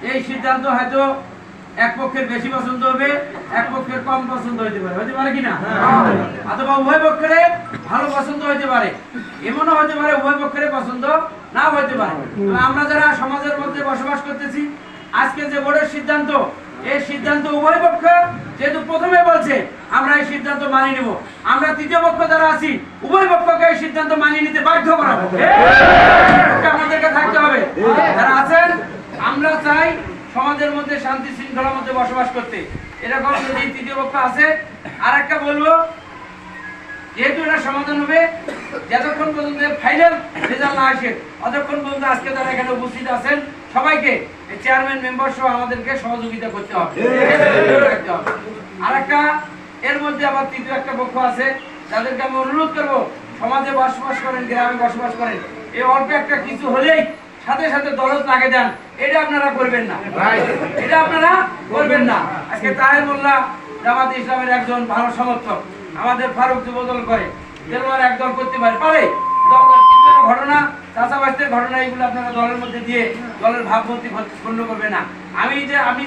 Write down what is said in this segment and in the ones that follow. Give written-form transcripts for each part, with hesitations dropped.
এই সিদ্ধান্ত হয়তো এক পক্ষের বেশি পছন্দ হবে, এক পক্ষের কম পছন্দ হতে পারে কিনা, অথবা উভয় পক্ষের ভালো পছন্দ হতে পারে, এমনও হতে পারে উভয় পক্ষের পছন্দ নাও হতে পারে। আমরা যারা সমাজের মধ্যে বসবাস করতেছি, আজকে যে বোর্ডের সিদ্ধান্ত, এই সিদ্ধান্ত উভয় পক্ষ যেহেতু প্রথমে বলছে আমরা এই সিদ্ধান্ত মানিয়ে নেব, আমরা তৃতীয় পক্ষ যারা আছি উভয় পক্ষকে এই সিদ্ধান্ত মানিয়ে নিতে বাধ্য করাবো, আমাদেরকে থাকতে হবে। যারা আছেন আমরা চাই সমাজের মধ্যে শান্তি শৃঙ্খলার মধ্যে বসবাস করতে, এরকম যদি তৃতীয় পক্ষ আছে। আর একটা বলবো, যেহেতু এটা সমাধান হবে যতক্ষণ পর্যন্ত ফাইনাল রেজাল্ট না আসে, ততক্ষণ পর্যন্ত আজকে যারা এখানে উপস্থিত আছেন সবাইকে চেয়ারম্যান মেম্বার সহ আমাদেরকে সহযোগিতা করতে হবে। আর একটা এর মধ্যে আবার তৃতীয় একটা পক্ষ আছে, তাদেরকে আমি অনুরোধ করবো, সমাজে বসবাস করেন, গ্রামে বসবাস করেন, এই অল্প একটা কিছু হলেই সাথে সাথে দরদ লাগে যান, এটা আপনারা করবেন না, এটা আপনারা করবেন না। আজকে তাহের মোল্লা জামাত ইসলামের একজন ভালো সমর্থক, আমাদের ফারুক যুবদল করে, দেলোয়ার একদল করতে পারে ঘটনা, চাষাবাসের ঘটনা, এইগুলো আপনারা দলের মধ্যে দিয়ে দলের ভাবমূর্তি পূর্ণ করবে না। আমি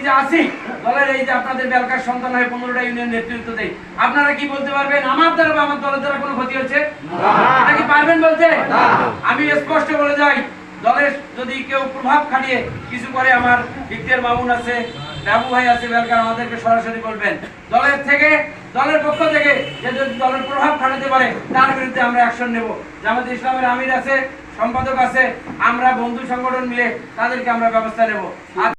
যে আছি দলের, এই যে আপনাদের বেলকার সন্তান হয়ে 15টা ইউনিয়ন নেতৃত্ব দেয়, আপনারা কি বলতে পারবেন আমার দ্বারা বা আমার দলের দ্বারা কোনো ক্ষতি হচ্ছে? নাকি পারবেন বলতে? আমি স্পষ্ট বলে যাই, দলের যদি কেউ প্রভাব খাটিয়ে কিছু করে, আমার ইফতের মামুন আছে, বাবু ভাই আছে বেলকার, আমাদেরকে সরাসরি বলবেন। দলের পক্ষ থেকে যে যদি দলের প্রভাব খাটাতে পারে তার বিরুদ্ধে আমরা অ্যাকশন নেব। জামাত ইসলামের আমির আছে, সম্পাদক আছে, আমরা বন্ধু সংগঠন মিলে তাদেরকে আমরা ব্যবস্থা নেব।